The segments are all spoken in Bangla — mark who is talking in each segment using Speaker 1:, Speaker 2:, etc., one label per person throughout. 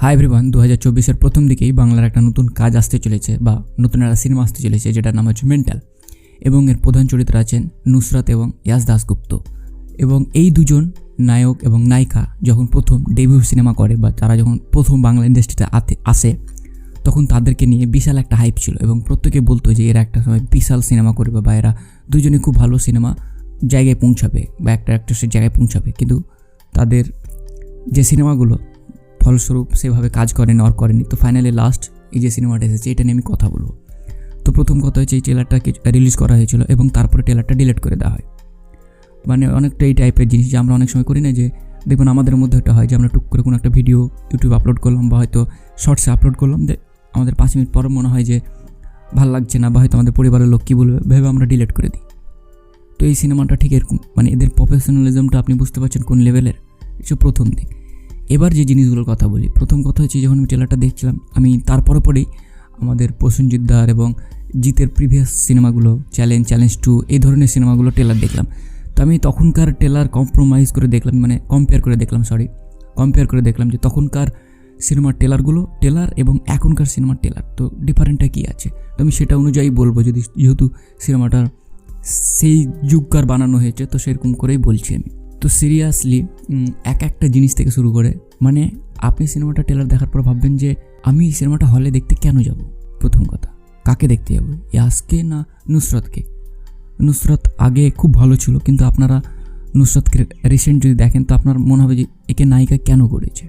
Speaker 1: হাই এভরিওয়ান, 2024-এর প্রথম দিকেই বাংলার একটা নতুন কাজ আসতে চলেছে বা নতুন একটা সিনেমা আসতে চলেছে, যেটার নাম হচ্ছে মেন্টাল। এবং এর প্রধান চরিত্র আছেন নুসরাত এবং ইয়াশ দাশগুপ্ত। এবং এই দুজন নায়ক এবং নায়িকা যখন প্রথম ডেবিউ সিনেমা করে বা তারা যখন প্রথম বাংলা ইন্ডাস্ট্রিতে আসে, তখন তাদেরকে নিয়ে বিশাল একটা হাইপ ছিল এবং প্রত্যেকে বলতো যে এরা একটা সময় বিশাল সিনেমা করবে বা এরা দুজনে খুব ভালো সিনেমা জায়গায় পৌঁছাবে বা একটা অ্যাক্ট্রেসের জায়গায় পৌঁছাবে। কিন্তু তাদের যে সিনেমাগুলো ফলস্বরূপ সেভাবে কাজ করেনি আর করেনি। তো ফাইনালি লাস্ট এই যে সিনেমাটা এসেছে, এটা নিয়ে আমি কথা বলবো। তো প্রথম কথা হচ্ছে এই ট্রেলারটাকে রিলিজ করা হয়েছিল এবং তারপরে ট্রেলারটা ডিলিট করে দেওয়া হয়। মানে অনেকটা এই টাইপের জিনিস যে আমরা অনেক সময় করি না, যে দেখুন আমাদের মধ্যে একটা হয় যে আমরা টুক করে কোনো একটা ভিডিও ইউটিউবে আপলোড করলাম বা হয়তো শর্টসে আপলোড করলাম, যে আমাদের 5 মিনিট পর মনে হয় যে ভালো লাগছে না বা হয়তো আমাদের পরিবারের লোক কী বলবে ভেবে আমরা ডিলিট করে দিই। তো এই সিনেমাটা ঠিক এরকম, মানে এদের প্রফেশনালিজমটা আপনি বুঝতে পারছেন কোন লেভেলের। এটা প্রথম দিক। এবার যে জিনিসগুলোর কথা বলি, প্রথম কথা হচ্ছে যখন আমি ট্রেলারটা দেখছিলাম, আমি পরেই আমাদের প্রসেনজিৎদার এবং জিতের প্রিভিয়াস সিনেমাগুলো চ্যালেঞ্জ 2 এই ধরনের সিনেমাগুলো ট্রেলার দেখলাম। তো আমি তখনকার ট্রেলার কম্পেয়ার করে দেখলাম যে তখনকার সিনেমার ট্রেলার এবং এখনকার সিনেমার ট্রেলার, তো ডিফারেন্টটা কী আছে। তো আমি সেটা অনুযায়ী বলবো, যেহেতু সিনেমাটার সেই যুগকার বানানো হয়েছে তো সেরকম করেই বলছি আমি। তো সিরিয়াসলি একটা জিনিস থেকে শুরু করে, মানে আপনি সিনেমাটা ট্রেলার দেখার পর ভাববেন যে আমি সিনেমাটা হলে দেখতে কেন যাব। প্রথম কথা, কাকে দেখতে যাব, ইয়াসকে না নুসরাতকে? নুসরাত আগে খুব ভালো ছিল, কিন্তু আপনারা নুসরাতকে রিসেন্ট যদি দেখেন তো আপনার মনে হবে যে একে নায়িকা কেন করেছে।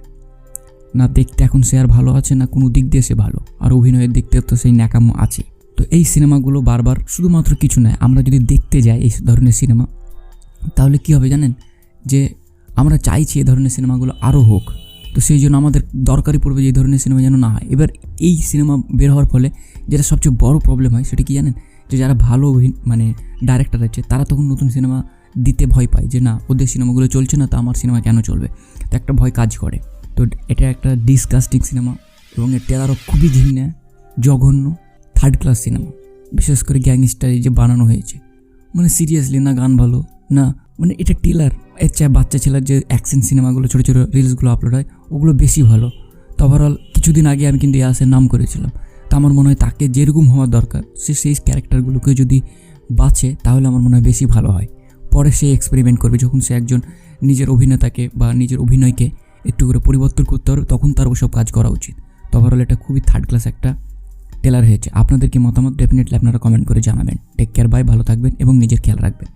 Speaker 1: না দেখতে এখন সে আর ভালো আছে, না কোনো দিক দিয়ে সে ভালো, আর অভিনয়ের দিক দিয়ে তো সেই ন্যাকামো আছে। তো এই সিনেমাগুলো বারবার শুধুমাত্র কিছু নয়, আমরা যদি দেখতে যাই এই ধরনের সিনেমা, তাহলে কী হবে জানেন, যে আমরা চাইছি এই ধরনের সিনেমাগুলো আরও হোক। তো সেই জন্য আমাদের দরকারই পড়বে যে এই ধরনের সিনেমা যেন না হয়। এবার এই সিনেমা বের হওয়ার ফলে যেটা সবচেয়ে বড় প্রবলেম হয় সেটা কি জানেন, যে যারা ভালো ডাইরেক্টর আছে তারা তখন নতুন সিনেমা দিতে ভয় পায়, যে না ওদের সিনেমাগুলো চলছে না তো আমার সিনেমা কেন চলবে, তো একটা ভয় কাজ করে। তো এটা একটা ডিসকাস্টিং সিনেমা এবং এর ট্রেলারও খুবই ঘৃণ্য, জঘন্য, থার্ড ক্লাস সিনেমা। বিশেষ করে গ্যাংস্টারে যে বানানো হয়েছে, মানে সিরিয়াসলি না গান ভালো না, মানে এটা ট্রেলার। এর চেয়ে বাচ্চা ছেলের যে অ্যাকশন সিনেমাগুলো ছোটো ছোটো রিলসগুলো আপলোড হয় ওগুলো বেশি ভালো। তো ওভারঅল কিছুদিন আগে আমি কিন্তু ইয়াসের নাম করেছিলাম। তো আমার মনে হয় তাকে যেরকম হওয়ার দরকার সে সেই ক্যারেক্টারগুলোকে যদি বাঁচে তাহলে আমার মনে হয় বেশি ভালো হয়। পরে সে এক্সপেরিমেন্ট করবে, যখন সে একজন নিজের অভিনেতাকে বা নিজের অভিনয়কে একটু করে পরিবর্তন করতে পারবে তখন তার ওসব কাজ করা উচিত। তো ওভারঅল এটা খুবই থার্ড ক্লাস একটা ট্রেলার হয়েছে। আপনাদের কি মতামত ডেফিনেটলি আপনারা কমেন্ট করে জানাবেন। টেক কেয়ার, বাই, ভালো থাকবেন এবং নিজের খেয়াল রাখবেন।